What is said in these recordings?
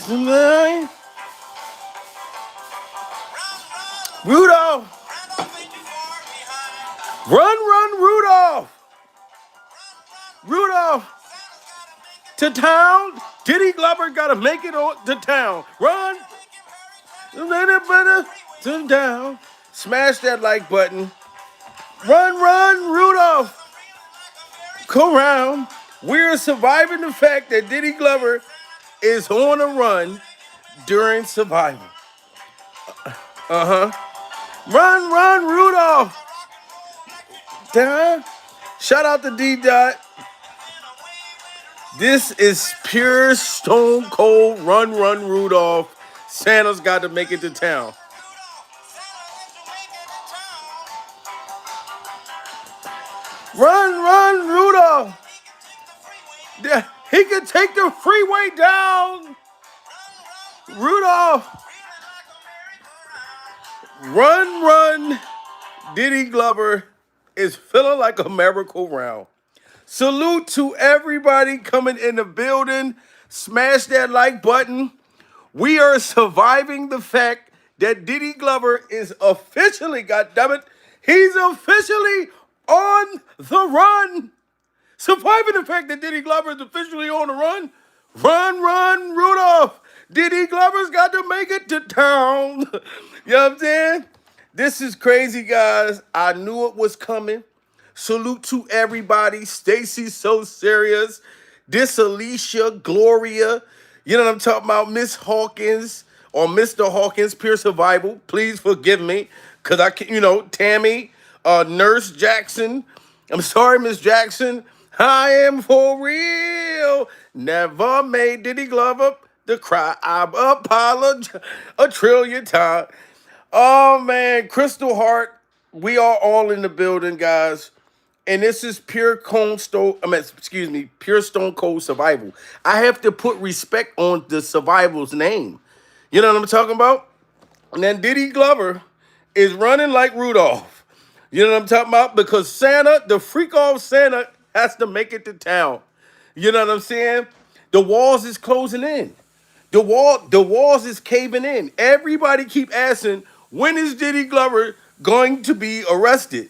Rudolph, run, Rudolph, Rudolph, to town. Diddy Glover gotta make it on to town. Run, to town. Smash that like button. Run, Rudolph. Go round. We're surviving the fact that Diddy Glover is on a run during survival. Run, Rudolph. Down. Shout out to D Dot. This is pure stone cold run, Rudolph. Santa's got to make it to town. Run, Rudolph. Yeah, he can take the freeway down. Rudolph. Run. Diddy Glover is feeling like a merry-go-round. Salute to everybody coming in the building. Smash that like button. We are surviving the fact that Diddy Glover is officially, goddammit, he's officially on the run. Surviving the fact that Diddy Glover is officially on the run. Run, Rudolph. Diddy Glover's got to make it to town. You know what I'm saying? This is crazy, guys. I knew it was coming. Salute to everybody. Stacy So Serious. This Alicia, Gloria. You know what I'm talking about? Miss Hawkins or Mr. Hawkins, Pure Survival. Please forgive me. Because I can't, Tammy, Nurse Jackson. I'm sorry, Miss Jackson. I am for real. Never made Diddy Glover to cry. I apologize a trillion times. Oh, man. Crystal Heart. We are all in the building, guys. And this is pure Stone Cold Survival. I have to put respect on the survival's name. You know what I'm talking about? And then Diddy Glover is running like Rudolph. You know what I'm talking about? Because Santa, the freak off Santa, has to make it to town. You know what I'm saying? The walls is closing in. The walls is caving in. Everybody keep asking, when is Diddy Glover going to be arrested?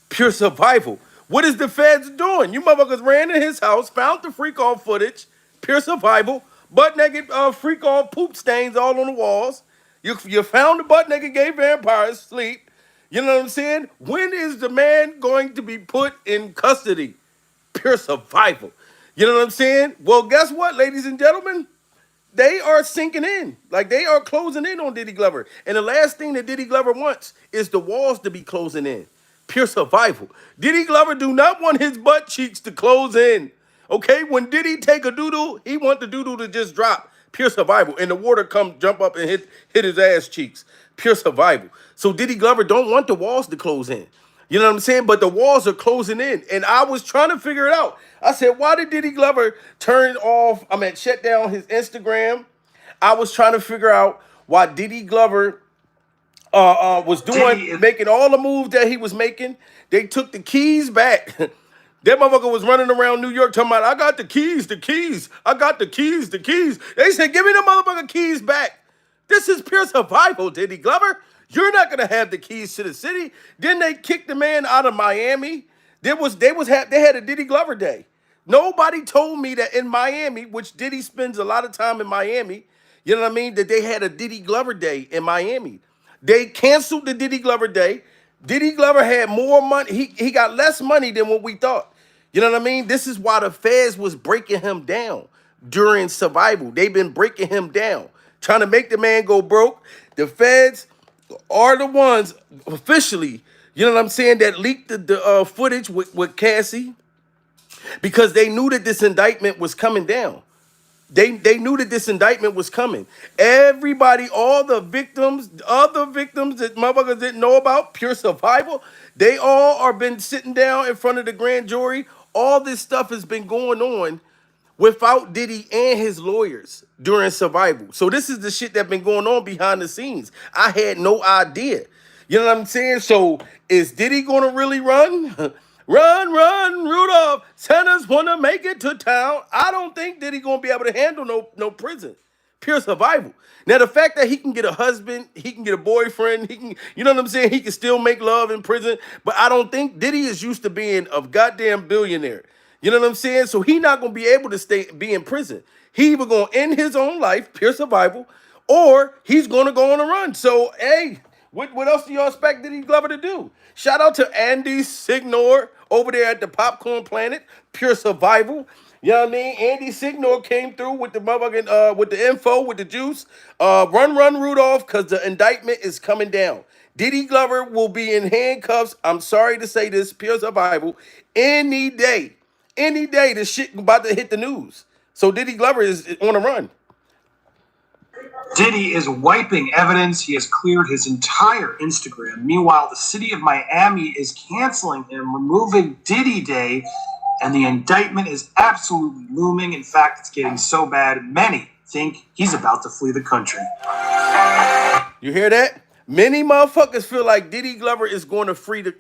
Pure survival. What is the feds doing? You motherfuckers ran in his house, found the freak off footage, pure survival, butt naked freak off poop stains all on the walls. You found the butt naked gay vampires sleep. You know what I'm saying? When is the man going to be put in custody? Pure survival. You know what I'm saying? Well, guess what, ladies and gentlemen? They are sinking in. Like, they are closing in on Diddy Glover. And the last thing that Diddy Glover wants is the walls to be closing in. Pure survival. Diddy Glover do not want his butt cheeks to close in. Okay? When Diddy take a doodle, he want the doodle to just drop. Pure survival. And the water jump up and hit his ass cheeks. Pure survival. So Diddy Glover don't want the walls to close in. You know what I'm saying? But the walls are closing in. And I was trying to figure it out. I said, why did Diddy Glover shut down his Instagram? I was trying to figure out why Diddy Glover was making all the moves that he was making. They took the keys back. That motherfucker was running around New York talking about, I got the keys. I got the keys. They said, give me the motherfucking keys back. This is pure survival, Diddy Glover. You're not gonna have the keys to the city. Then they kicked the man out of Miami. They had a Diddy Glover day. Nobody told me that in Miami, which Diddy spends a lot of time in Miami, you know what I mean, that they had a Diddy Glover day in Miami. They canceled the Diddy Glover day. Diddy Glover had more money. He got less money than what we thought. You know what I mean? This is why the feds was breaking him down during survival. They've been breaking him down, trying to make the man go broke. The feds are the ones officially, you know what I'm saying, that leaked the footage with Cassie because they knew that this indictment was coming down. They knew that this indictment was coming. Everybody, all the victims, other victims that motherfuckers didn't know about, pure survival, they all are been sitting down in front of the grand jury. All this stuff has been going on without Diddy and his lawyers during survival. So this is the shit that been going on behind the scenes. I had no idea. You know what I'm saying? So is Diddy gonna really run? Run, Rudolph. Santa's wanna make it to town. I don't think Diddy gonna be able to handle no prison. Pure survival. Now the fact that he can get a husband, he can get a boyfriend, he can, you know what I'm saying? He can still make love in prison. But I don't think Diddy is used to being a goddamn billionaire. You know what I'm saying? So he not gonna be able to be in prison. He either gonna end his own life, pure survival, or he's gonna go on a run. So hey, what else do y'all expect Diddy Glover to do? Shout out to Andy Signor over there at the Popcorn Planet, pure survival. You know what I mean? Andy Signor came through with the motherfucking with the info, with the juice. Run Rudolph, cause the indictment is coming down. Diddy Glover will be in handcuffs. I'm sorry to say this, pure survival. Any day. Any day this shit about to hit the news. So Diddy Glover is on a run. Diddy is wiping evidence. He has cleared his entire Instagram. Meanwhile, the city of Miami is canceling him, removing Diddy Day, and the indictment is absolutely looming. In fact, it's getting so bad, many think he's about to flee the country. You hear that? Many motherfuckers feel like Diddy Glover is going to flee the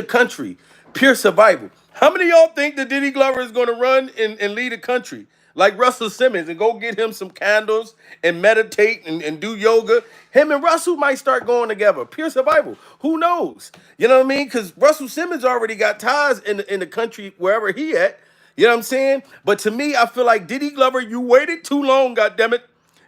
country. Pure survival. How many of y'all think that Diddy Glover is going to run and leave the country? Like Russell Simmons and go get him some candles and meditate and do yoga. Him and Russell might start going together. Pure survival. Who knows? You know what I mean? Because Russell Simmons already got ties in the country wherever he at. You know what I'm saying? But to me, I feel like Diddy Glover, you waited too long, goddammit.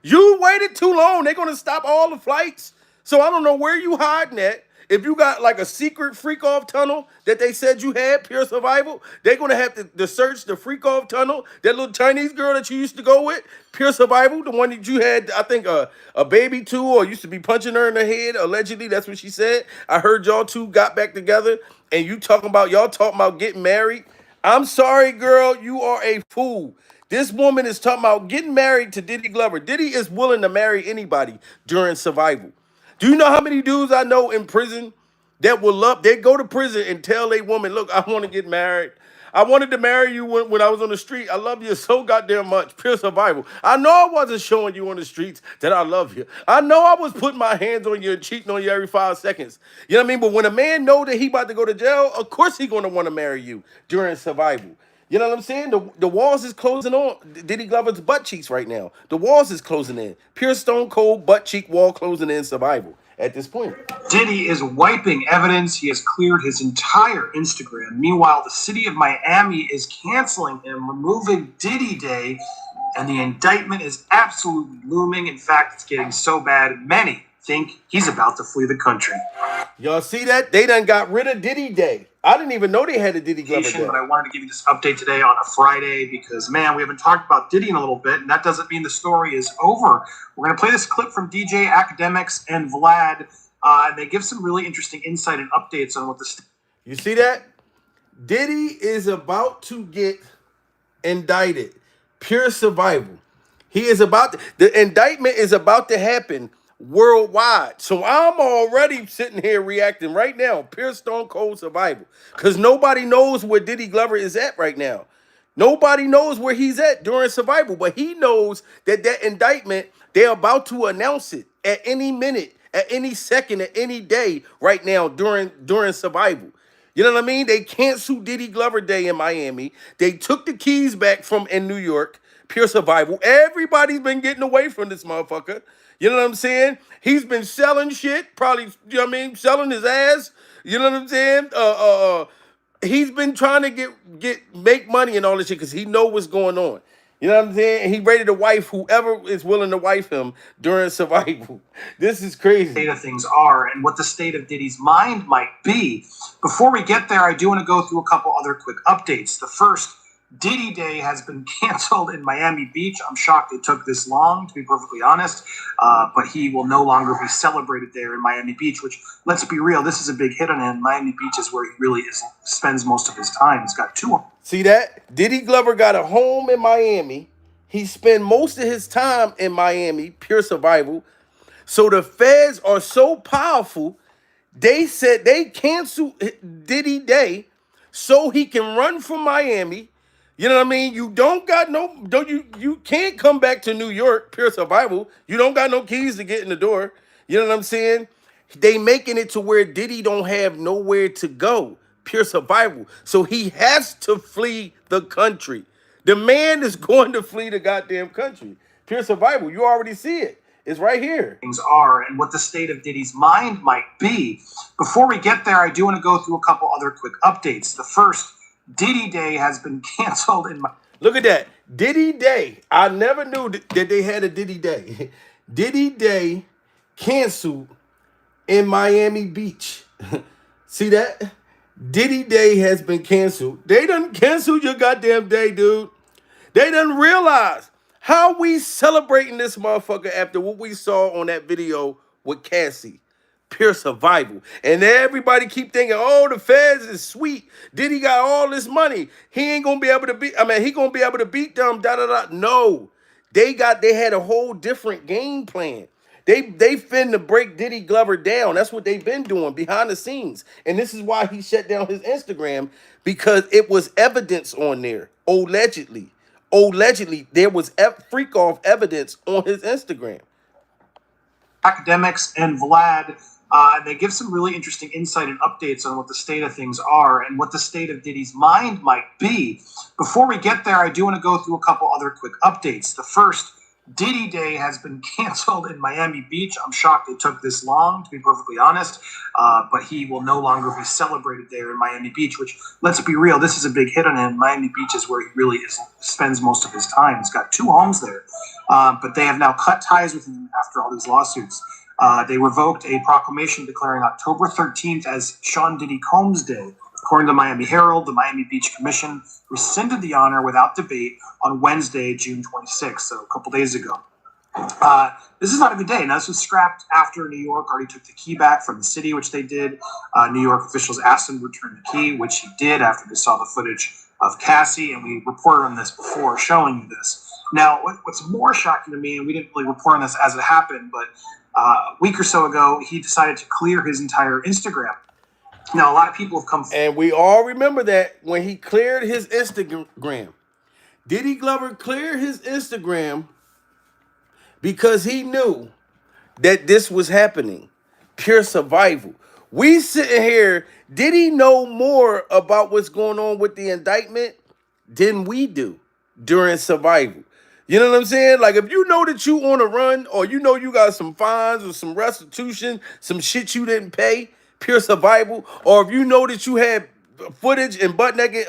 You waited too long. They're going to stop all the flights. So I don't know where you hiding at. If you got like a secret freak off tunnel that they said you had, pure survival, they're going to have to search the freak off tunnel. That little Chinese girl that you used to go with, pure survival, the one that you had, I think, a baby to, or used to be punching her in the head, allegedly. That's what she said. I heard y'all two got back together and y'all talking about getting married. I'm sorry, girl, you are a fool. This woman is talking about getting married to Diddy Glover. Diddy is willing to marry anybody during survival. Do you know how many dudes I know in prison that will love? They go to prison and tell a woman, look, I want to get married. I wanted to marry you when I was on the street. I love you so goddamn much. Pure survival. I know I wasn't showing you on the streets that I love you. I know I was putting my hands on you and cheating on you every 5 seconds. You know what I mean? But when a man know that he about to go to jail, of course he going to want to marry you during survival. You know what I'm saying? The walls is closing on Diddy Glover's butt cheeks right now. The walls is closing in. Pure stone cold butt cheek wall closing in survival at this point. Diddy is wiping evidence. He has cleared his entire Instagram. Meanwhile, the city of Miami is canceling him, removing Diddy Day, and the indictment is absolutely looming. In fact, it's getting so bad, many think he's about to flee the country. Y'all see that? They done got rid of Diddy Day. I didn't even know they had a Diddy Glover Day. But I wanted to give you this update today on a Friday because, man, we haven't talked about Diddy in a little bit, and that doesn't mean the story is over. We're going to play this clip from DJ Academics and Vlad, and they give some really interesting insight and updates on what the... You see that? Diddy is about to get indicted. Pure survival. The indictment is about to happen worldwide. So I'm already sitting here reacting right now, pure stone cold survival. Because nobody knows where Diddy Glover is at right now. Nobody knows where he's at during survival. But he knows that indictment, they're about to announce it at any minute, at any second, at any day right now during survival. You know what I mean? They canceled Diddy Glover Day in Miami. They took the keys back from in New York. Pure survival. Everybody's been getting away from this motherfucker. You know what I'm saying? He's been selling shit, probably, you know what I mean, selling his ass. You know what I'm saying? He's been trying to make money and all this shit because he know what's going on. You know what I'm saying? He ready to wife whoever is willing to wife him during survival. This is crazy. State of things are and what the state of Diddy's mind might be. Before we get there, I do want to go through a couple other quick updates. The first, Diddy Day has been canceled in Miami Beach. I'm shocked it took this long, to be perfectly honest. But he will no longer be celebrated there in Miami Beach, which, let's be real, this is a big hit on him. Miami Beach is where he really spends most of his time. He's got two. See that? Diddy Glover got a home in Miami. He spent most of his time in Miami, pure survival. So the feds are so powerful, they said they canceled Diddy Day so he can run from Miami. You know what I mean? You can't come back to New York, pure survival. You don't got no keys to get in the door. You know what I'm saying? They making it to where Diddy don't have nowhere to go, pure survival. So he has to flee the country. The man is going to flee the goddamn country. Pure survival. You already see it. It's right here. Things are and what the state of Diddy's mind might be. Before we get there, I do want to go through a couple other quick updates. The first, Diddy Day has been canceled in my... Look at that. Diddy Day. I never knew that they had a Diddy Day. Diddy Day canceled in Miami Beach. See that? Diddy Day has been canceled. They done canceled your goddamn day, dude. They done realize how we celebrating this motherfucker after what we saw on that video with Cassie. Pure survival. And everybody keep thinking, oh, the feds is sweet. Diddy got all this money. He ain't gonna be able to beat, he gonna be able to beat them, da-da-da. No. They had a whole different game plan. They finna break Diddy Glover down. That's what they've been doing behind the scenes. And this is why he shut down his Instagram, because it was evidence on there. Allegedly. Allegedly, there was freak off evidence on his Instagram. Academics and Vlad, and they give some really interesting insight and updates on what the state of things are and what the state of Diddy's mind might be. Before we get there, I do want to go through a couple other quick updates. The first, Diddy Day has been canceled in Miami Beach. I'm shocked it took this long, to be perfectly honest, but he will no longer be celebrated there in Miami Beach, which, let's be real, this is a big hit on him. Miami Beach is where he really spends most of his time. He's got 2 homes there, but they have now cut ties with him after all these lawsuits. They revoked a proclamation declaring October 13th as Sean Diddy Combs Day. According to the Miami Herald, the Miami Beach Commission rescinded the honor without debate on Wednesday, June 26th, so a couple days ago. This is not a good day. Now, this was scrapped after New York already took the key back from the city, which they did. New York officials asked him to return the key, which he did after they saw the footage of Cassie, and we reported on this before, showing you this. Now, what's more shocking to me, and we didn't really report on this as it happened, but a week or so ago, he decided to clear his entire Instagram. Now, a lot of people have come... And we all remember that when he cleared his Instagram. Diddy Glover cleared his Instagram because he knew that this was happening. Pure survival. We sitting here, did he know more about what's going on with the indictment than we do during survival? You know what I'm saying? Like, if you know that you on a run, or you know you got some fines or some restitution, some shit you didn't pay, pure survival, or if you know that you had footage and butt naked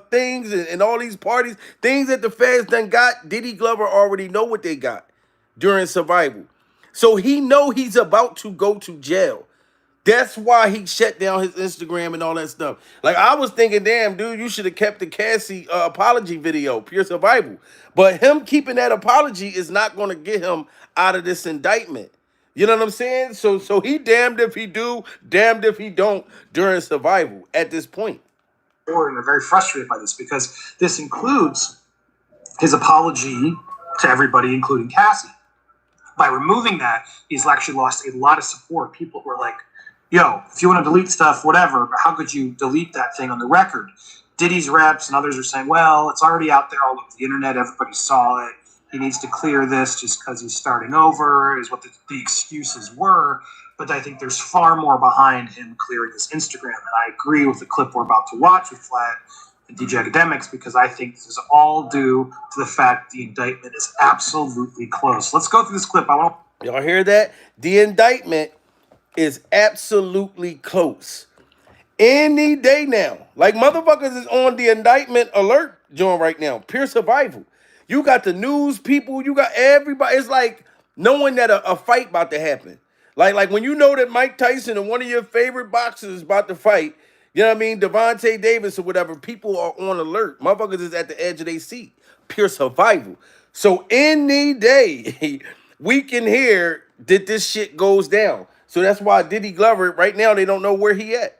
things and all these parties, things that the feds done got, Diddy Glover already know what they got during survival. So he know he's about to go to jail. That's why he shut down his Instagram and all that stuff. Like, I was thinking, damn, dude, you should have kept the Cassie apology video, pure survival. But him keeping that apology is not going to get him out of this indictment. You know what I'm saying? So he damned if he do, damned if he don't during survival at this point. And are very frustrated by this because this includes his apology to everybody, including Cassie. By removing that, he's actually lost a lot of support. People were like, yo, if you want to delete stuff, whatever, but how could you delete that thing on the record? Diddy's reps and others are saying, well, it's already out there all over the internet. Everybody saw it. He needs to clear this just because he's starting over, is what the excuses were. But I think there's far more behind him clearing his Instagram. And I agree with the clip we're about to watch with Vlad and DJ Academics, because I think this is all due to the fact the indictment is absolutely close. Let's go through this clip. Y'all hear that? The indictment is absolutely close. Any day now. Like, motherfuckers is on the indictment alert joint right now. Pure survival. You got the news people. You got everybody. It's like knowing that a fight about to happen. Like when you know that Mike Tyson and one of your favorite boxers is about to fight, you know what I mean? Devontae Davis or whatever. People are on alert. Motherfuckers is at the edge of their seat. Pure survival. So any day, we can hear that this shit goes down. So that's why Diddy Glover, right now, they don't know where he at.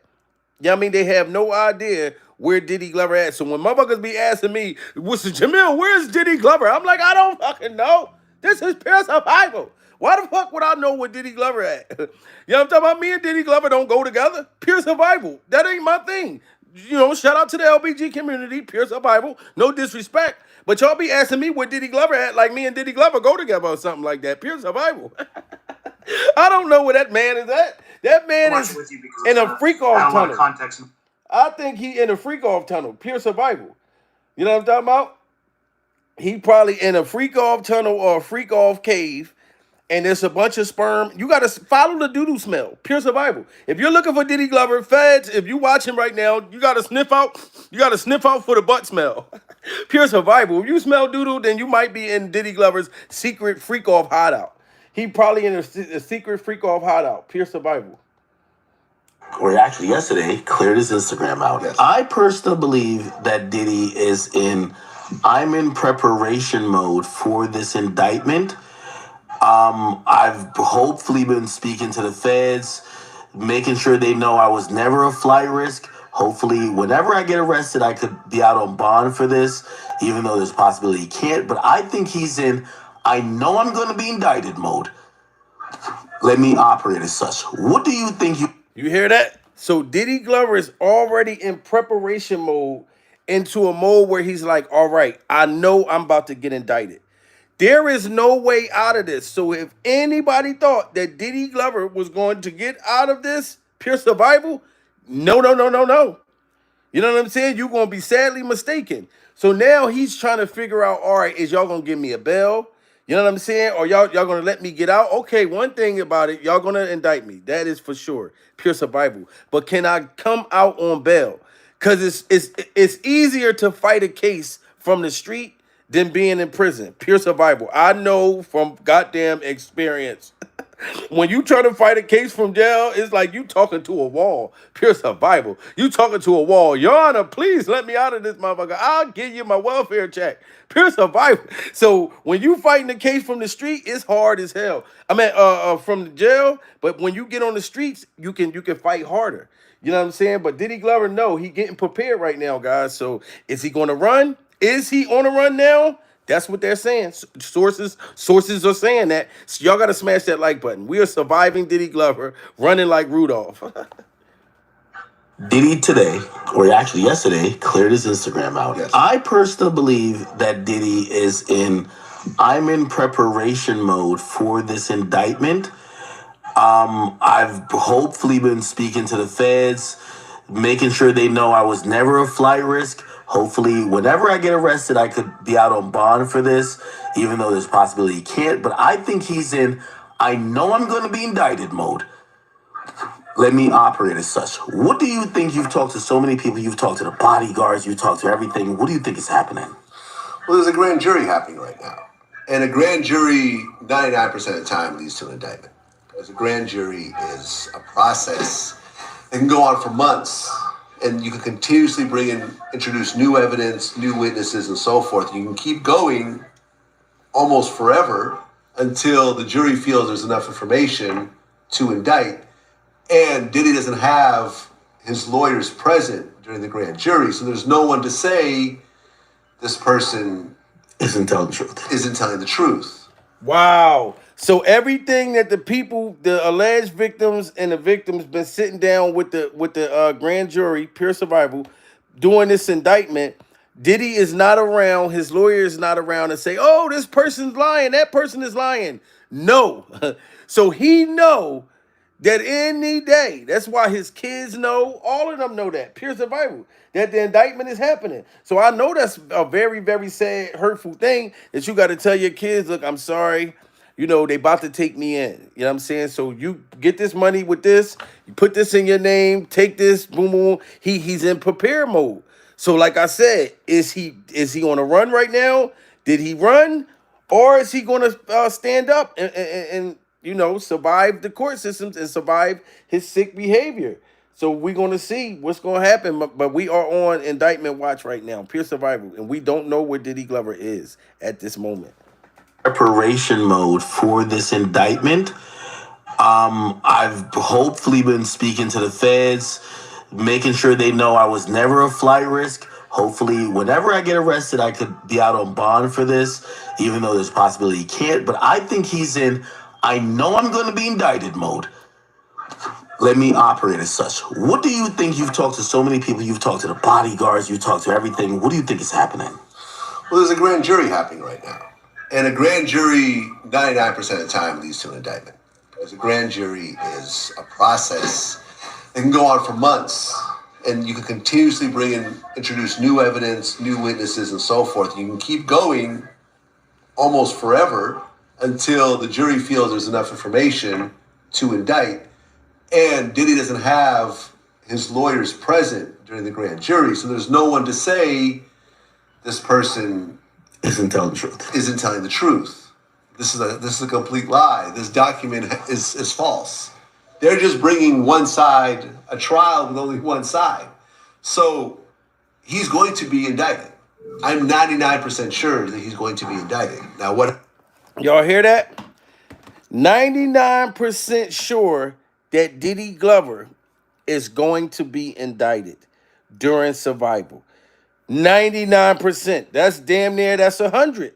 You know what I mean? They have no idea where Diddy Glover at. So when motherfuckers be asking me, Jamil, where's Diddy Glover? I'm like, I don't fucking know. This is pure survival. Why the fuck would I know where Diddy Glover at? You know what I'm talking about? Me and Diddy Glover don't go together. Pure survival. That ain't my thing. You know, shout out to the LBG community. Pure survival. No disrespect. But y'all be asking me where Diddy Glover at, like me and Diddy Glover go together or something like that. Pure survival. I don't know where that man is at. That man is in a freak-off tunnel. I think he in a freak-off tunnel. Pure survival. You know what I'm talking about? He probably in a freak off tunnel or a freak off cave, and there's a bunch of sperm. You gotta follow the doo-doo smell. Pure survival. If you're looking for Diddy Glover, feds, if you watch him right now, you gotta sniff out. You gotta sniff out for the butt smell. Pure survival. If you smell doo-doo, then you might be in Diddy Glover's secret freak off hideout. He probably in a secret freak off hideout. Pure survival. Or actually yesterday, cleared his Instagram out. Yes. I personally believe that Diddy is I'm in preparation mode for this indictment. I've hopefully been speaking to the feds, making sure they know I was never a flight risk. Hopefully, whenever I get arrested, I could be out on bond for this, even though there's a possibility he can't. But I think he's in, I know I'm going to be indicted mode. Let me operate as such. What do you think You hear that? So Diddy Glover is already in preparation mode, into a mode where he's like, all right, I know I'm about to get indicted. There is no way out of this. So if anybody thought that Diddy Glover was going to get out of this pure survival, no, no, no, no, no. You know what I'm saying? You're going to be sadly mistaken. So now he's trying to figure out, all right, is y'all going to give me a bail? You know what I'm saying? Or y'all going to let me get out? Okay, one thing about it, y'all going to indict me. That is for sure. Pure survival. But can I come out on bail? Because it's easier to fight a case from the street than being in prison. Pure survival. I know from goddamn experience. When you try to fight a case from jail, it's like you talking to a wall. Pure survival. You talking to a wall. Your Honor, please let me out of this motherfucker. I'll give you my welfare check. Pure survival. So when you fighting the case from the street, it's hard as hell. I mean, from the jail, but when you get on the streets, you can fight harder. You know what I'm saying? But Diddy Glover, no, he getting prepared right now, guys. So is he going to run? Is he on a run now? That's what they're saying. Sources are saying that. So y'all got to smash that like button. We are surviving Diddy Glover, running like Rudolph. Diddy today, or actually yesterday, cleared his Instagram out. Yes. I personally believe that Diddy is I'm in preparation mode for this indictment. I've hopefully been speaking to the feds, making sure they know I was never a flight risk. Hopefully, whenever I get arrested, I could be out on bond for this, even though there's a possibility he can't. But I think he's in, I know I'm going to be indicted mode. Let me operate as such. What do you think? You've talked to so many people. You've talked to the bodyguards. You've talked to everything. What do you think is happening? Well, there's a grand jury happening right now. And a grand jury, 99% of the time, leads to an indictment. Because a grand jury is a process that can go on for months. And you can continuously introduce new evidence, new witnesses, and so forth. You can keep going almost forever until the jury feels there's enough information to indict. And Diddy doesn't have his lawyers present during the grand jury, so there's no one to say this person isn't telling the truth. Wow. So everything that the people, the alleged victims and the victims been sitting down with the grand jury, pure survival, doing this indictment, Diddy is not around, his lawyer is not around and say, oh, this person's lying, that person is lying. No. So he know that any day, that's why his kids know, all of them know that, pure survival, that the indictment is happening. So I know that's a very, very sad, hurtful thing that you got to tell your kids, look, I'm sorry, you know, they about to take me in. You know what I'm saying? So you get this money with this, you put this in your name, take this, boom, boom. He's in prepare mode. So like I said, is he on a run right now? Did he run? Or is he going to stand up and you know, survive the court systems and survive his sick behavior? So we're going to see what's going to happen. But we are on indictment watch right now, pure survival. And we don't know where Diddy Glover is at this moment. Preparation mode for this indictment. I've hopefully been speaking to the feds, making sure they know I was never a flight risk. Hopefully, whenever I get arrested, I could be out on bond for this, even though there's a possibility he can't. But I think he's in, I know I'm going to be indicted mode. Let me operate as such. What do you think? You've talked to so many people. You've talked to the bodyguards. You've talked to everything. What do you think is happening? Well, there's a grand jury happening right now. And a grand jury, 99% of the time, leads to an indictment. Because a grand jury is a process that can go on for months. and you can continuously introduce new evidence, new witnesses, and so forth. You can keep going almost forever until the jury feels there's enough information to indict. And Diddy doesn't have his lawyers present during the grand jury, so there's no one to say this person Isn't telling the truth. isn't telling the truth. This is a complete lie. This document is false. They're just bringing one side, a trial with only one side. So he's going to be indicted. I'm 99% sure that he's going to be indicted. Now, what? Y'all hear that? 99% sure that Diddy Glover is going to be indicted during survival. 99%. That's damn near, that's 100.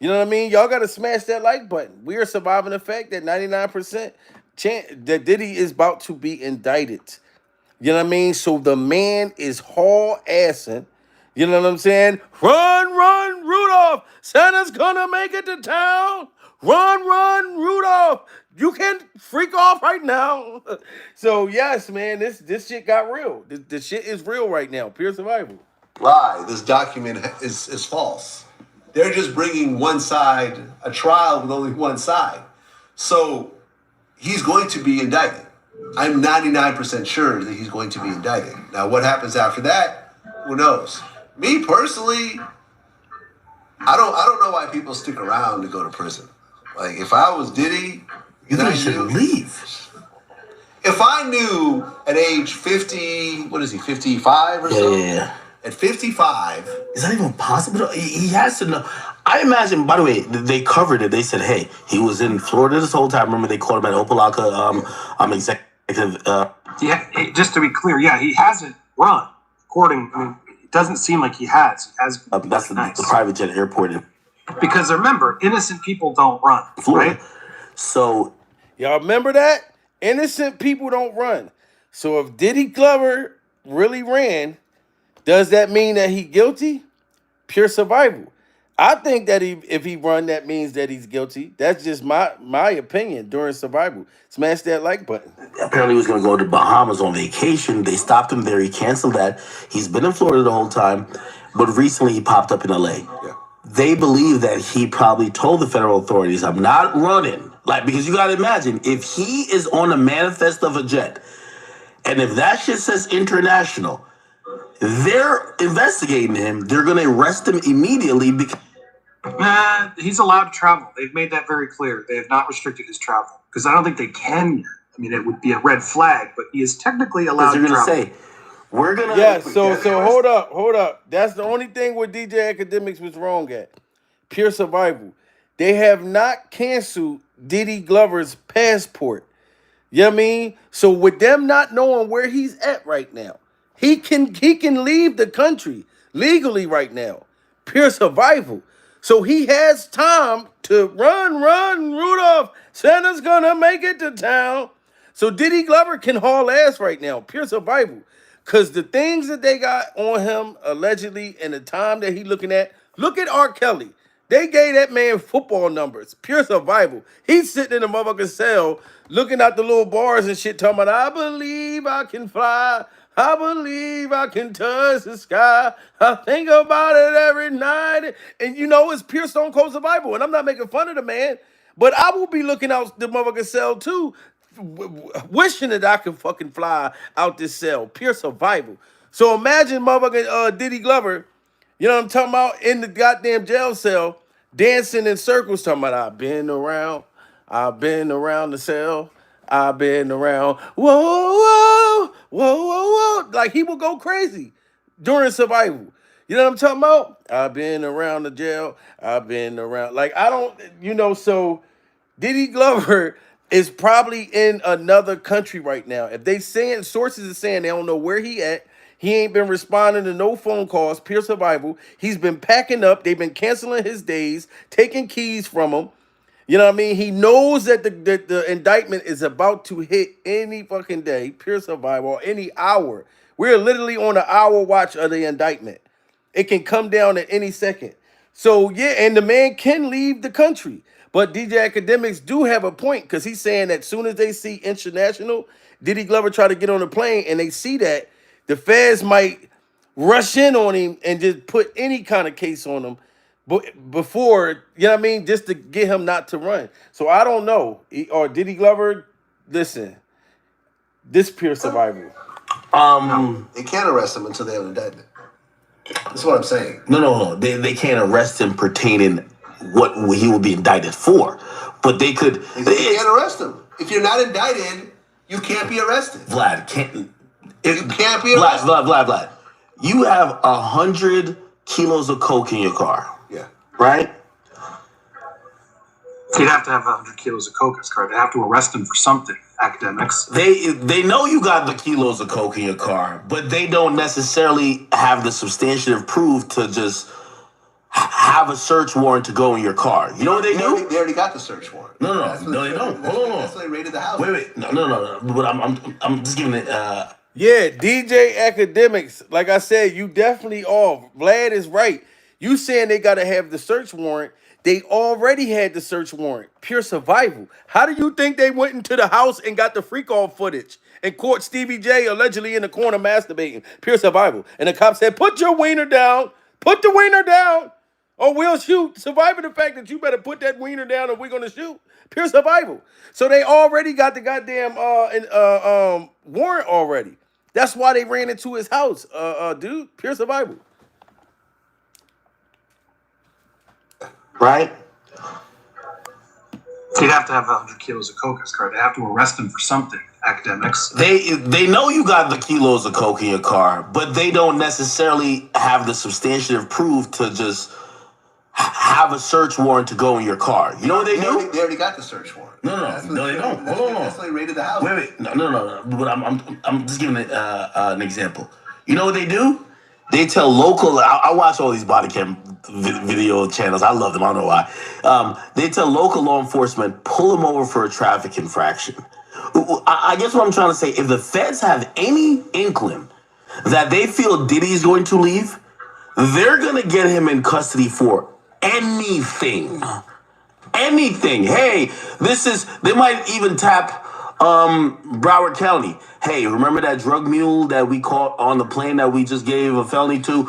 You know what I mean? Y'all got to smash that like button. We are surviving the fact that 99% chance that Diddy is about to be indicted. You know what I mean? So the man is haul-assing. You know what I'm saying? Run, Rudolph. Santa's gonna make it to town. Run, Rudolph. You can freak off right now. So yes, man, this shit got real. This shit is real right now. Pure survival. Lie. This document is false. They're just bringing one side, a trial with only one side. So he's going to be indicted. I'm 99% sure that he's going to be indicted. Now, what happens after that? Who knows? Me personally, I don't know why people stick around to go to prison. Like, if I was Diddy, You should leave. If I knew at age 50, what is he, 55 or so? Yeah. At 55, is that even possible? He has to know. I imagine, by the way, they covered it. They said, hey, he was in Florida this whole time. Remember, they called him at Opalaka executive. Yeah, just to be clear, yeah, he hasn't run. It doesn't seem like he has. That's the private jet airport in Because remember, innocent people don't run, Florida. right? So, y'all remember that? Innocent people don't run. So if Diddy Glover really ran, does that mean that he guilty? Pure survival. I think that if he run, that means that he's guilty. That's just my opinion during survival. Smash that like button. apparently he was going to go to Bahamas on vacation. They stopped him there. He canceled that. He's been in Florida the whole time. But recently he popped up in L.A. Yeah. They believe that he probably told the federal authorities, I'm not running. Like, because you got to imagine, if he is on a manifest of a jet, and if that shit says international, they're investigating him. They're going to arrest him immediately because He's allowed to travel. They've made that very clear. They have not restricted his travel. Because I don't think they can. I mean, it would be a red flag, but he is technically allowed to they're going travel. to say, we're going to... Yeah, so hold up. That's the only thing where DJ Academics was wrong at. Pure survival. They have not canceled Diddy Glover's passport. You know what I mean? So with them not knowing where he's at right now, he can leave the country legally right now. Pure survival. So he has time to run, Rudolph. Santa's gonna make it to town. So Diddy Glover can haul ass right now. Pure survival. Because the things that they got on him, allegedly, and the time that he looking at, look at R. Kelly. They gave that man football numbers. Pure survival. He's sitting in a motherfucking cell looking at the little bars and shit talking about, I believe I can fly. I believe I can touch the sky. I think about it every night. And you know, it's pure Stone Cold survival. And I'm not making fun of the man, but I will be looking out the motherfucking cell too, wishing that I could fucking fly out this cell. Pure survival. So imagine motherfucking Diddy Glover, you know what I'm talking about, in the goddamn jail cell, dancing in circles, talking about, I've been around the cell. I've been around, whoa. Like, he will go crazy during survival. You know what I'm talking about? I've been around the jail. I've been around. Like, I don't, so Diddy Glover is probably in another country right now. If they saying, sources are saying they don't know where he at. He ain't been responding to no phone calls, pure survival. He's been packing up. They've been canceling his days, taking keys from him. You know what I mean? He knows that the indictment is about to hit any fucking day, pure survival, or any hour. We're literally on an hour watch of the indictment. It can come down at any second. So, yeah, and the man can leave the country. But DJ Academics do have a point, because he's saying that as soon as they see international, Diddy Glover try to get on a plane and they see that, the feds might rush in on him and just put any kind of case on him before, you know what I mean, just to get him not to run. So I don't know. Or Diddy Glover, listen, this pure survival. They can't arrest him until they have an indictment. That's what I'm saying. No. They can't arrest him pertaining what he will be indicted for. But they could. They can't arrest him. If you're not indicted, you can't be arrested. Vlad, can't. You can't be arrested. Vlad. You have 100 kilos of coke in your car. Yeah. Right? You'd have to have 100 kilos of coke in his car. They have to arrest him for something. Academics. They know you got the kilos of coke in your car, but they don't necessarily have the substantive proof to just have a search warrant to go in your car. You know what they do? They already got the search warrant. No, they don't. Hold on. That's why they raided the house. Wait. No. But I'm just giving it. Yeah, DJ Academics, like I said, you definitely off. Vlad is right. You saying they got to have the search warrant. They already had the search warrant. Pure survival. How do you think they went into the house and got the freak off footage and caught Stevie J allegedly in the corner masturbating? Pure survival. And the cop said, put your wiener down. Put the wiener down. Or we'll shoot. Surviving the fact that you better put that wiener down or we're going to shoot. Pure survival. So they already got the goddamn warrant already. That's why they ran into his house, dude. Pure survival. Right? You'd have to have 100 kilos of coke in his car. They have to arrest him for something. Academics. They know you got the kilos of coke in your car, but they don't necessarily have the substantive proof to just have a search warrant to go in your car. You know what they do? They already got the search warrant. No, they don't. Hold on. That's why they raided the house. Wait. No. But I'm just giving it an example. You know what they do? They tell local. I watch all these body cam video channels. I love them. I don't know why. They tell local law enforcement, pull them over for a traffic infraction. I guess what I'm trying to say, if the feds have any inkling that they feel Diddy's going to leave, they're going to get him in custody for anything. Anything. Hey, they might even tap Broward County. Hey, remember that drug mule that we caught on the plane that we just gave a felony to?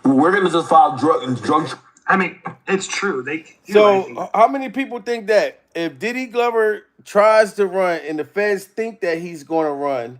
We're going to just file drug. I mean, it's true. They can do So anything. how many people think that if Diddy Glover tries to run and the feds think that he's going to run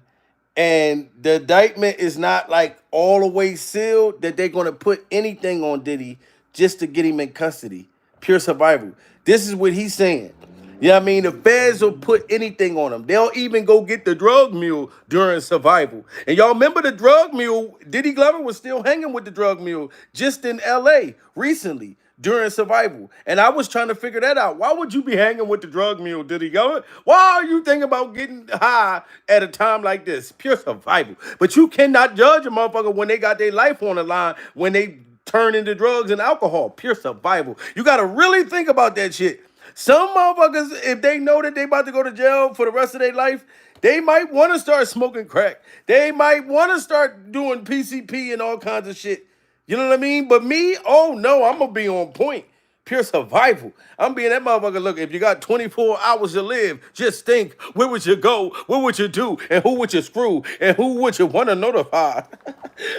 and the indictment is not like all the way sealed, that they're going to put anything on Diddy just to get him in custody? Pure survival. This is what he's saying. You know what I mean? The feds will put anything on him. They'll even go get the drug mule during survival. And y'all remember the drug mule? Diddy Glover was still hanging with the drug mule just in LA recently during survival. And I was trying to figure that out. Why would you be hanging with the drug mule, Diddy Glover? Why are you thinking about getting high at a time like this? Pure survival. But you cannot judge a motherfucker when they got their life on the line, when they turn into drugs and alcohol. Pure survival. You got to really think about that shit. Some motherfuckers, if they know that they about to go to jail for the rest of their life, they might want to start smoking crack. They might want to start doing PCP and all kinds of shit. You know what I mean? But me, oh no, I'm going to be on point. Pure survival. I'm being that motherfucker. Look, if you got 24 hours to live, just think, where would you go? What would you do? And who would you screw? And who would you want to notify?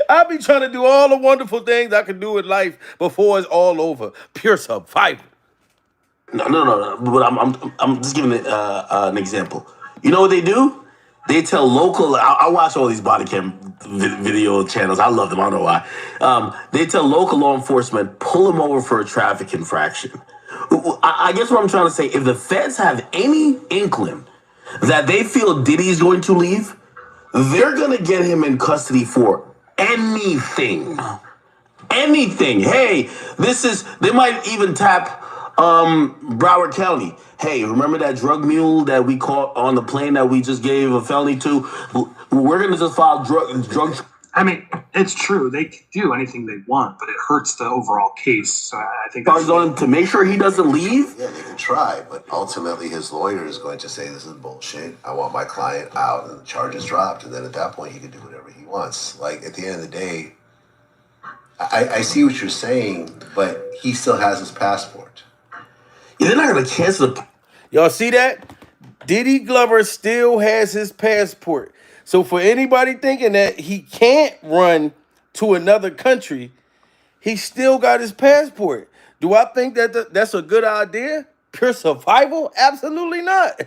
I be trying to do all the wonderful things I can do in life before it's all over. Pure survival. No. But I'm just giving it an example. You know what they do? They tell local. I watch all these body cam video channels. I love them. I don't know why. They tell local law enforcement, pull them over for a traffic infraction. I guess what I'm trying to say, if the feds have any inkling that they feel Diddy's going to leave, they're going to get him in custody for anything. Anything. Hey, they might even tap Broward County. Hey, remember that drug mule that we caught on the plane that we just gave a felony to? We're going to just file drug. I mean, it's true. They can do anything they want, but it hurts the overall case. So I think Charges on him to make sure he doesn't leave? Yeah, they can try, but ultimately his lawyer is going to say this is bullshit. I want my client out and the charges dropped. And then at that point, he can do whatever he wants. Like, at the end of the day, I see what you're saying, but he still has his passport. Yeah, they're not going to cancel the... Y'all see that? Diddy Glover still has his passport. So for anybody thinking that he can't run to another country, he still got his passport. Do I think that that's a good idea? Pure survival? Absolutely not.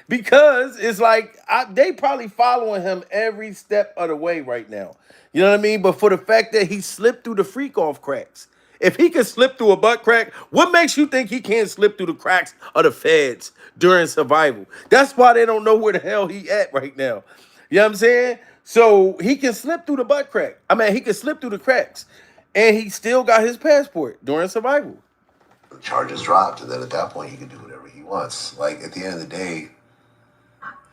Because it's like they probably following him every step of the way right now. You know what I mean? But for the fact that he slipped through the freak off cracks, if he can slip through a butt crack, what makes you think he can't slip through the cracks of the feds during survival? That's why they don't know where the hell he at right now. You know what I'm saying? So he can slip through the butt crack. I mean, he can slip through the cracks. And he still got his passport during survival. The charges dropped, and then at that point, he can do whatever he wants. Like, at the end of the day,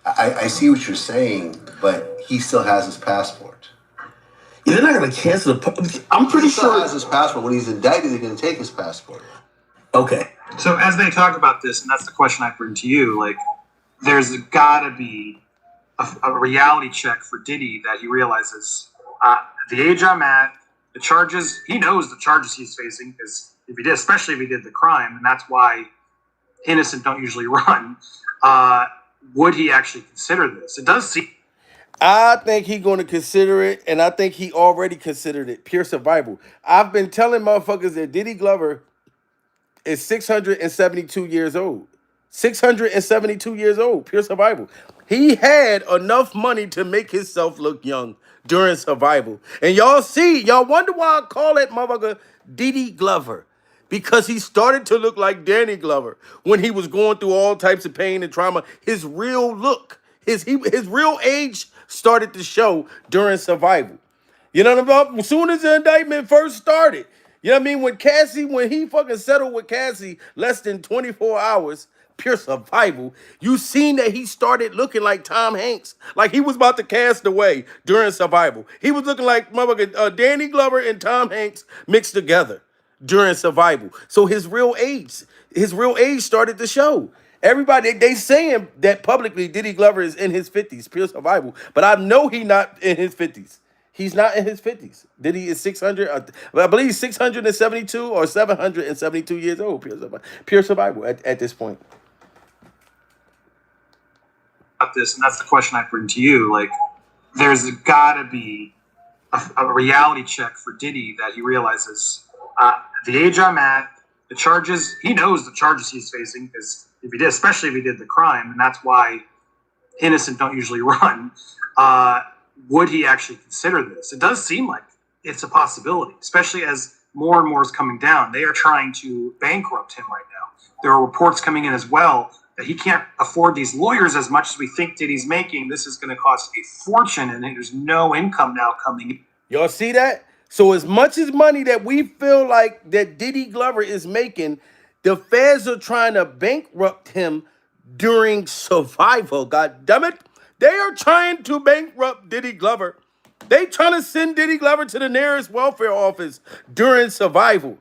I see what you're saying, but he still has his passport. Yeah, they're not going to cancel the. I'm pretty He still sure has his passport. When he's indicted, they're going to take his passport. Okay. So as they talk about this, and that's the question I bring to you, like, there's got to be a reality check for Diddy that he realizes the age I'm at, the charges, he knows the charges he's facing, because if he did, especially if he did the crime, and that's why innocent don't usually run, would he actually consider this? It does seem. I think he's going to consider it, and I think he already considered it. Pure survival. I've been telling motherfuckers that Diddy Glover is 672 years old. 672 years old. Pure survival. He had enough money to make himself look young during survival. And y'all wonder why I call that motherfucker Diddy Glover. Because he started to look like Danny Glover when he was going through all types of pain and trauma. His real look, his real age started to show during survival. You know what I'm talking about? As soon as the indictment first started, you know what I mean? When he fucking settled with Cassie less than 24 hours, pure survival, you seen that he started looking like Tom Hanks. Like he was about to cast away during survival. He was looking like motherfucking Danny Glover and Tom Hanks mixed together during survival. So his real age started to show. Everybody, they saying that publicly Diddy Glover is in his 50s, pure survival. But I know he not in his 50s. He's not in his 50s. Diddy is 600, I believe 672 or 772 years old, pure survival at this point. About this, and that's the question I bring to you. Like, there's got to be a reality check for Diddy that he realizes the age I'm at, the charges, he knows the charges he's facing, because if he did, especially if he did the crime, and that's why innocent don't usually run, would he actually consider this? It does seem like it's a possibility, especially as more and more is coming down. They are trying to bankrupt him right now. There are reports coming in as well that he can't afford these lawyers as much as we think Diddy's making. This is going to cost a fortune, and there's no income now coming in. Y'all see that? So as much as money that we feel like that Diddy Glover is making, the feds are trying to bankrupt him during survival. God damn it. They are trying to bankrupt Diddy Glover. They trying to send Diddy Glover to the nearest welfare office during survival.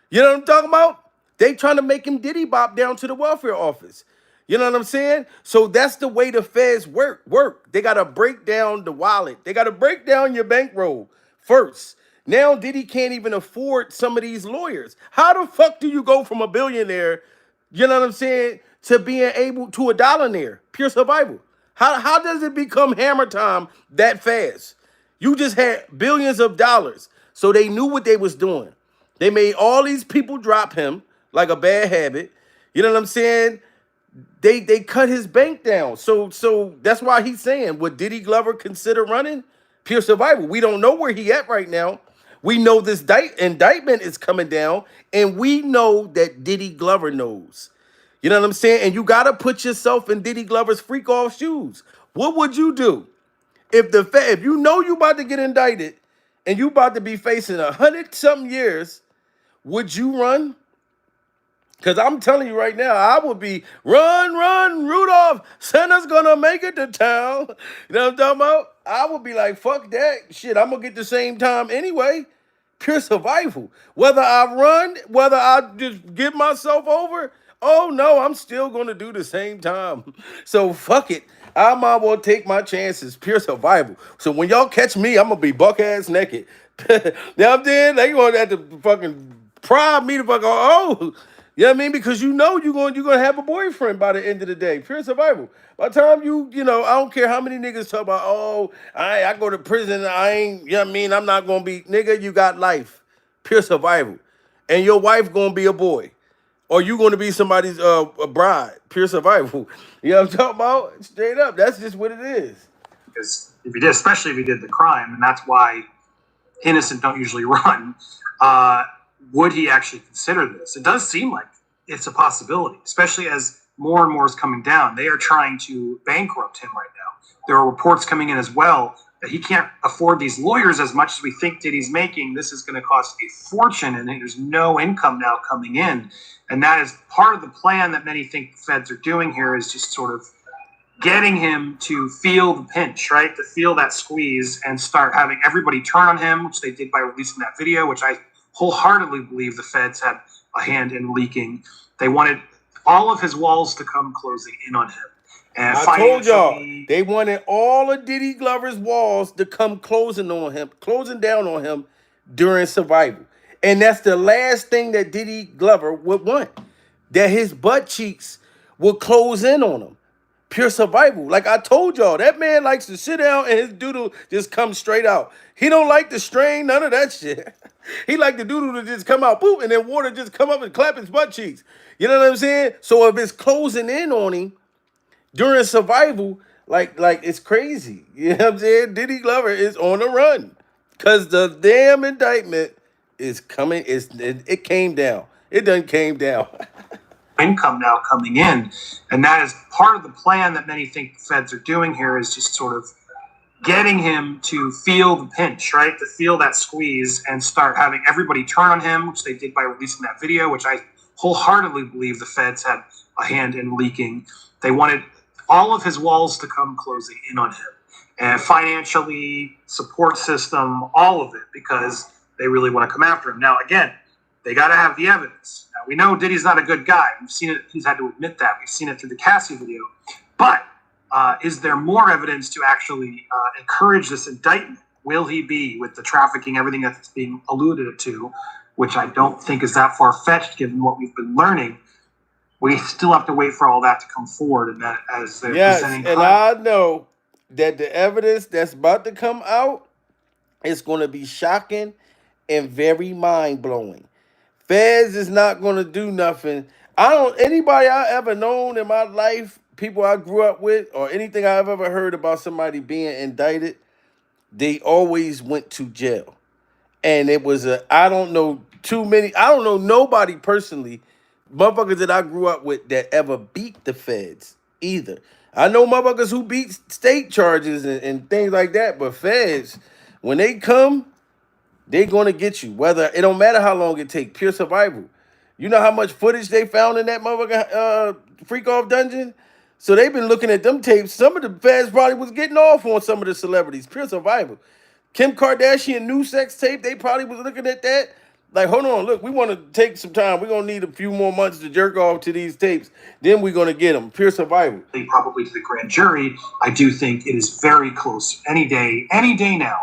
You know what I'm talking about? They trying to make him Diddy Bop down to the welfare office. You know what I'm saying? So that's the way the feds work. They got to break down the wallet. They got to break down your bankroll first. Now Diddy can't even afford some of these lawyers. How the fuck do you go from a billionaire, you know what I'm saying, to being able to a dollar-naire? Pure survival. How does it become hammer time that fast? You just had billions of dollars. So they knew what they was doing. They made all these people drop him like a bad habit. You know what I'm saying? They cut his bank down. So that's why he's saying, would Diddy Glover consider running? Pure survival. We don't know where he at right now. We know this indictment is coming down, and we know that Diddy Glover knows. You know what I'm saying? And you got to put yourself in Diddy Glover's freak off shoes. What would you do if you know you about to get indicted and you about to be facing 100-something years? Would you run? Because I'm telling you right now, I would be run, Rudolph. Santa's gonna make it to town. You know what I'm talking about? I would be like, fuck that shit. I'm gonna get the same time anyway. Pure survival. Whether I run, whether I just give myself over, oh no, I'm still gonna do the same time. So fuck it. I might well take my chances. Pure survival. So when y'all catch me, I'm gonna be buck ass naked. You know what I'm saying? They gonna have to fucking pry me to fucking, oh, You know what I mean? Because you're gonna have a boyfriend by the end of the day. Pure survival. By the time I don't care how many niggas talk about, oh, I go to prison, I ain't, you know what I mean? I'm not gonna be, nigga, you got life. Pure survival. And your wife gonna be a boy. Or you gonna be somebody's a bride. Pure survival. You know what I'm talking about? Straight up. That's just what it is. Because especially if he did the crime, and that's why innocent don't usually run, would he actually consider this? It does seem like it's a possibility, especially as more and more is coming down. They are trying to bankrupt him right now. There are reports coming in as well that he can't afford these lawyers as much as we think Diddy's making. This is going to cost a fortune, and there's no income now coming in. And that is part of the plan that many think the feds are doing here, is just sort of getting him to feel the pinch, right? To feel that squeeze and start having everybody turn on him, which they did by releasing that video, which I wholeheartedly believe the feds had a hand in leaking. They wanted all of his walls to come closing in on him. And I told y'all, they wanted all of Diddy Glover's walls to come closing down on him during survival. And that's the last thing that Diddy Glover would want. That his butt cheeks would close in on him. Pure survival. Like I told y'all, that man likes to sit down and his doodle just comes straight out. He don't like to strain, none of that shit. He like the doodle to just come out, boop, and then water just come up and clap his butt cheeks. You know what I'm saying? So if it's closing in on him during survival, like it's crazy. You know what I'm saying? Diddy Glover is on the run. Because the damn indictment is coming. It came down. It done came down. Income now coming in, and that is part of the plan that many think the feds are doing here, is just sort of getting him to feel the pinch, right? To feel that squeeze and start having everybody turn on him, which they did by releasing that video, which I wholeheartedly believe the feds had a hand in leaking. They wanted all of his walls to come closing in on him, and financially, support system, all of it, because they really want to come after him. Now, again, they got to have the evidence. Now, we know Diddy's not a good guy. We've seen it. He's had to admit that. We've seen it through the Cassie video. But is there more evidence to actually encourage this indictment? Will he be, with the trafficking, everything that's being alluded to, which I don't think is that far-fetched given what we've been learning? We still have to wait for all that to come forward, and that as they're presenting. And I know that the evidence that's about to come out is going to be shocking and very mind-blowing. Feds is not going to do nothing. Anybody I ever known in my life, people I grew up with, or anything I've ever heard about somebody being indicted, they always went to jail. And it was I don't know nobody personally, motherfuckers that I grew up with that ever beat the feds either. I know motherfuckers who beat state charges and things like that, but feds, when they come, they're going to get you. Whether it don't matter how long it takes. Pure survival. You know how much footage they found in that motherfucker freak off dungeon? So they've been looking at them tapes. Some of the feds probably was getting off on some of the celebrities. Pure survival. Kim Kardashian new sex tape, they probably was looking at that. Like, hold on, look, we want to take some time. We're going to need a few more months to jerk off to these tapes. Then we're going to get them. Pure survival. Probably to the grand jury. I do think it is very close. Any day now,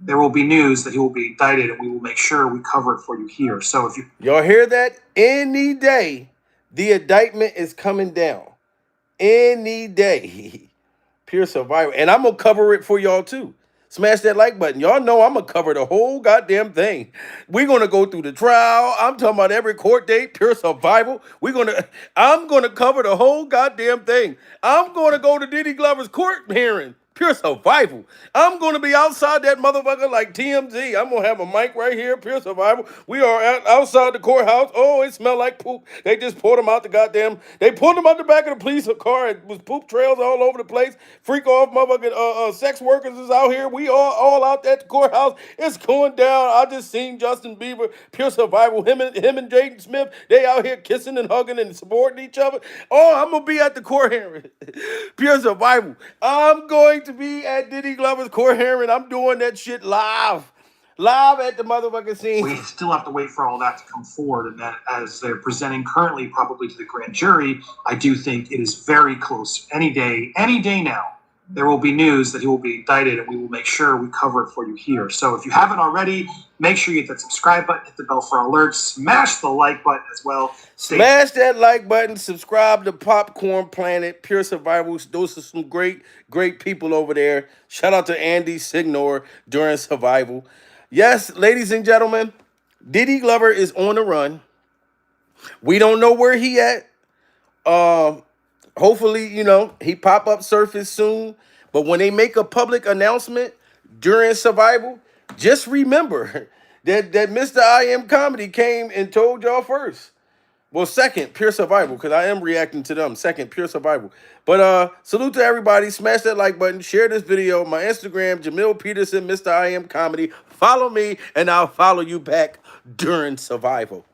there will be news that he will be indicted, and we will make sure we cover it for you here. So if y'all hear that? Any day, the indictment is coming down. Any day. Pure survival. And I'm going to cover it for y'all too. Smash that like button. Y'all know I'm going to cover the whole goddamn thing. We're going to go through the trial. I'm talking about every court date. Pure survival. I'm going to cover the whole goddamn thing. I'm going to go to Diddy Glover's court hearing. Pure survival. I'm going to be outside that motherfucker like TMZ. I'm going to have a mic right here. Pure survival. We are outside the courthouse. Oh, it smelled like poop. They just pulled him out they pulled him out the back of the police car. It was poop trails all over the place. Freak off motherfucking sex workers is out here. We all out at the courthouse. It's going down. I just seen Justin Bieber. Pure survival. Him and Jaden Smith, they out here kissing and hugging and supporting each other. Oh, I'm going to be at the court hearing. Pure survival. I'm going to be at Diddy Glover's court hearing. I'm doing that shit live at the motherfucking scene. We still have to wait for all that to come forward, and that as they're presenting currently probably to the grand jury, I do think it is very close. Any day now, there will be news that he will be indicted, and we will make sure we cover it for you here. So if you haven't already, make sure you hit that subscribe button, hit the bell for alerts, smash the like button as well. Smash that like button, subscribe to Popcorn Planet, Pure Survival. Those are some great people over there. Shout out to Andy Signor during Survival. Yes, ladies and gentlemen, Diddy Glover is on the run. We don't know where he at. Hopefully, he pop up surface soon. But when they make a public announcement during Survival, just remember that Mr. I Am Comedy came and told y'all first. Well, second, Pure Survival, because I am reacting to them. Second, Pure Survival. But salute to everybody. Smash that like button. Share this video. My Instagram, Jamil Peterson, Mr. I Am Comedy. Follow me, and I'll follow you back during Survival.